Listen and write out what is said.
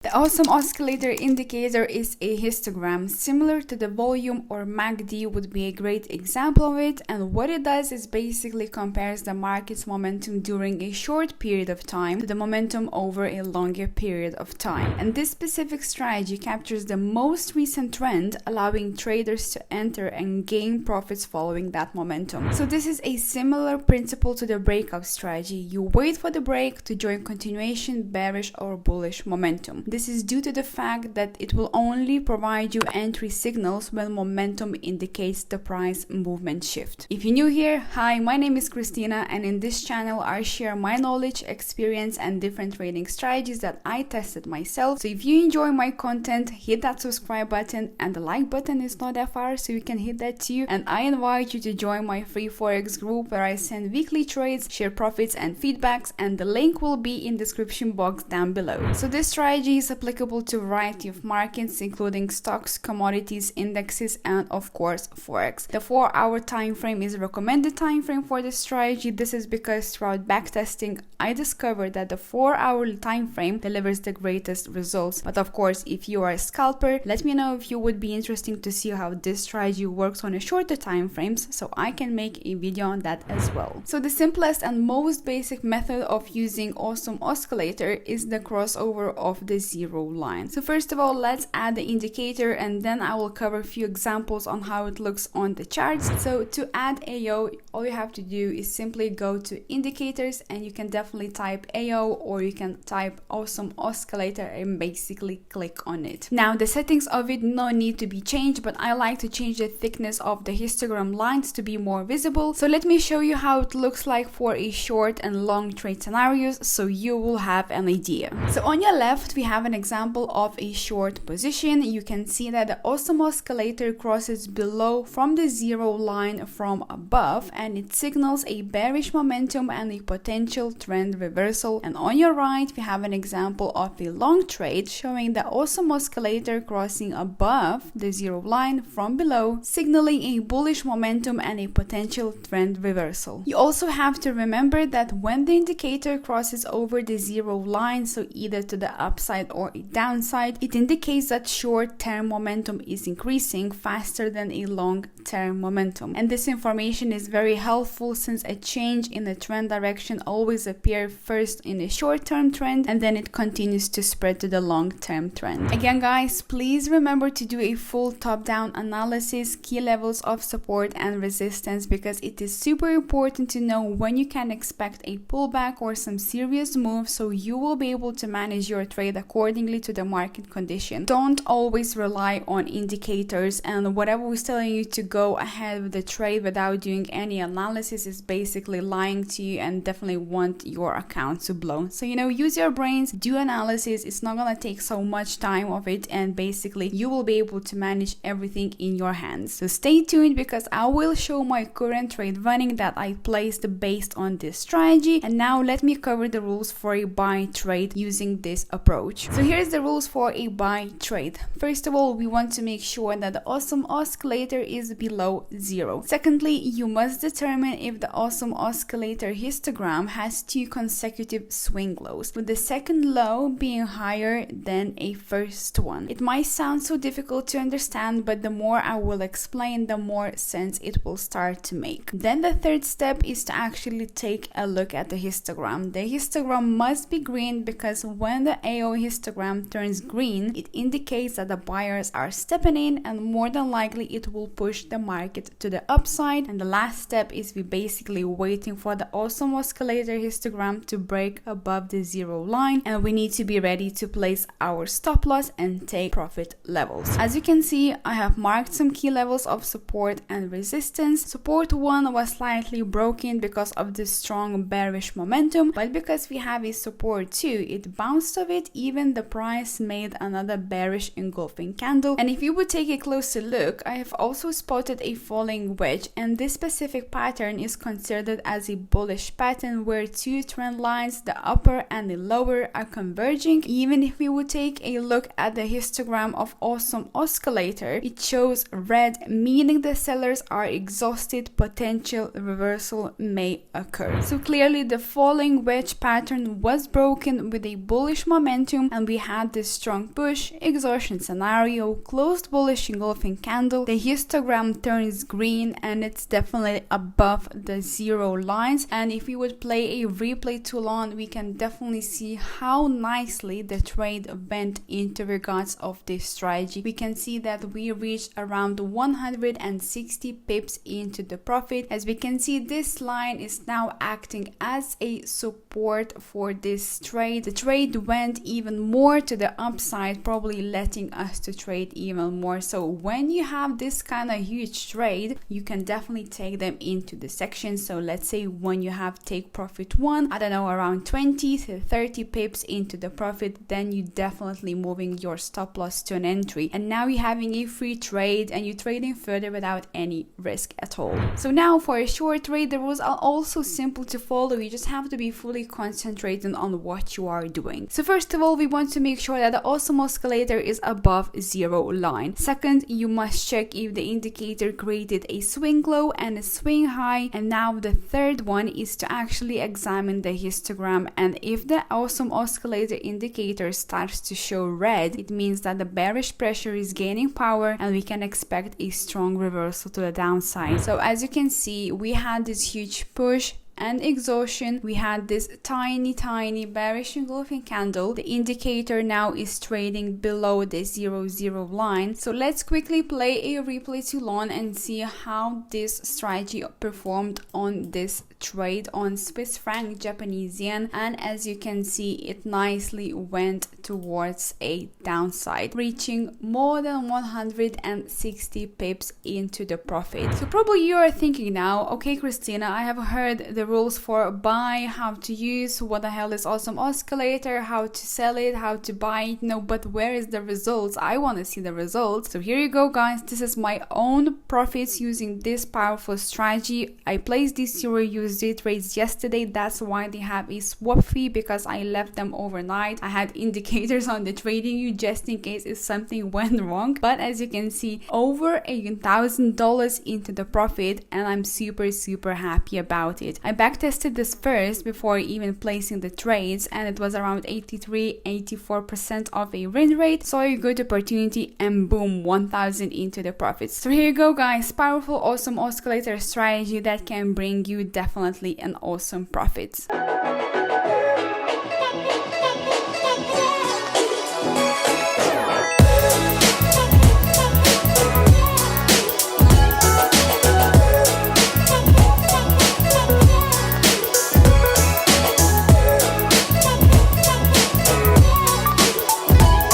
The Awesome Oscillator indicator is a histogram similar to the volume, or MACD would be a great example of it, and what it does is basically compares the market's momentum during a short period of time to the momentum over a longer period of time. And this specific strategy captures the most recent trend, allowing traders to enter and gain profits following that momentum. So this is a similar principle to the breakout strategy. You wait for the break to join continuation, bearish or bullish momentum. This is due to the fact that it will only provide you entry signals when momentum indicates the price movement shift. If you're new here, hi, my name is Christina, and in this channel I share my knowledge, experience and different trading strategies that I tested myself. So if you enjoy my content, hit that subscribe button, and the like button is not that far, so you can hit that too. And I invite you to join my free Forex group where I send weekly trades, share profits and feedbacks, and the link will be in the description box down below. So this strategy is applicable to a variety of markets, including stocks, commodities, indexes, and of course Forex. The 4-hour time frame is a recommended time frame for this strategy. This is because throughout backtesting I discovered that the 4-hour time frame delivers the greatest results. But of course, if you are a scalper, let me know if you would be interested to see how this strategy works on a shorter time frames, so I can make a video on that as well. So the simplest and most basic method of using Awesome Oscillator is the crossover of the zero line. So first of all, let's add the indicator, and then I will cover a few examples on how it looks on the charts. So to add AO, all you have to do is simply go to indicators, and you can definitely type AO, or you can type Awesome Oscillator and basically click on it. Now the settings of it no need to be changed, but I like to change the thickness of the histogram lines to be more visible. So let me show you how it looks like for a short and long trade scenarios, so you will have an idea. So on your left we have an example of a short position. You can see that the Awesome Oscillator crosses below from the zero line from above, and it signals a bearish momentum and a potential trend reversal. And on your right we have an example of a long trade showing the Awesome Oscillator crossing above the zero line from below, signaling a bullish momentum and a potential trend reversal. You also have to remember that when the indicator crosses over the zero line, so either to the upside or a downside, it indicates that short-term momentum is increasing faster than a long-term momentum. And this information is very helpful since a change in the trend direction always appears first in a short-term trend, and then it continues to spread to the long-term trend. Again guys, please remember to do a full top-down analysis, key levels of support and resistance, because it is super important to know when you can expect a pullback or some serious moves, so you will be able to manage your trade accordingly to the market condition. Don't always rely on indicators, and whatever was telling you to go ahead with the trade without doing any analysis is basically lying to you and definitely want your account to blow. So use your brains, do analysis. It's not gonna take so much time of it, and basically you will be able to manage everything in your hands. So stay tuned, because I will show my current trade running that I placed based on this strategy. And now let me cover the rules for a buy trade using this approach. So here's the rules for a buy trade. First of all, we want to make sure that the Awesome Oscillator is below zero. Secondly, you must determine if the Awesome Oscillator histogram has 2 consecutive swing lows, with the second low being higher than a first one. It might sound so difficult to understand, but the more I will explain, the more sense it will start to make. Then the third step is to actually take a look at the histogram. The histogram must be green, because when the AO histogram turns green, it indicates that the buyers are stepping in, and more than likely it will push the market to the upside. And the last step is we basically waiting for the Awesome Oscillator histogram to break above the zero line, and we need to be ready to place our stop loss and take profit levels. As you can see, I have marked some key levels of support and resistance. Support 1 was slightly broken because of the strong bearish momentum, but because we have a support 2, it bounced off it, even the price made another bearish engulfing candle. And if you would take a closer look, I have also spotted a falling wedge, and this specific pattern is considered as a bullish pattern where 2 two trend lines, the upper and the lower, are converging. Even if we would take a look at the histogram of Awesome Oscillator, it shows red, meaning the sellers are exhausted. Potential reversal may occur. So clearly the falling wedge pattern was broken with a bullish momentum, and we had this strong push, exhaustion scenario, closed bullish engulfing candle. The histogram turns green and it's definitely above the zero lines, and if we would play a replay tool on, we can definitely see how nicely the trade went into regards of this strategy. We can see that we reached around 160 pips into the profit. As we can see, this line is now acting as a support for this trade. The trade went even more to the upside, probably letting us to trade even more. So when you have this kind of huge trade, you can definitely take them into the section. So let's say when you have take profit one, I don't know, around 20 to 30 pips into the profit, then you definitely moving your stop loss to an entry, and now you're having a free trade and you're trading further without any risk at all. So now for a short trade, the rules are also simple to follow. You just have to be fully concentrated on what you are doing. So first of all, we want to make sure that the Awesome Oscillator is above zero line. Second, you must check if the indicator created a swing low and a swing high. And now the third one is to actually examine the histogram, and if the Awesome Oscillator indicator starts to show red, it means that the bearish pressure is gaining power and we can expect a strong reversal to the downside. So as you can see, we had this huge push and exhaustion. We had this tiny bearish engulfing candle. The indicator now is trading below the 0 line. So let's quickly play a replay tool on and see how this strategy performed on this trade on Swiss franc Japanese yen, and as you can see, it nicely went towards a downside, reaching more than 160 pips into the profit. So probably you are thinking now, okay Christina, I have heard the rules for buy, how to use, what the hell is Awesome Oscillator, how to sell it, how to buy it, no, but where is the results? I want to see the results. So here you go guys, this is my own profits using this powerful strategy. I placed these EUR/USD trades yesterday, that's why they have a swap fee, because I left them overnight. I had indicators on the Tradingview just in case if something went wrong, but as you can see, over $1,000 into the profit, and I'm super happy about it. I backtested this first before even placing the trades, and it was around 83-84% of a win rate. Saw a good opportunity and boom, 1,000 into the profits. So here you go guys, powerful Awesome Oscillator strategy that can bring you definitely an awesome profit.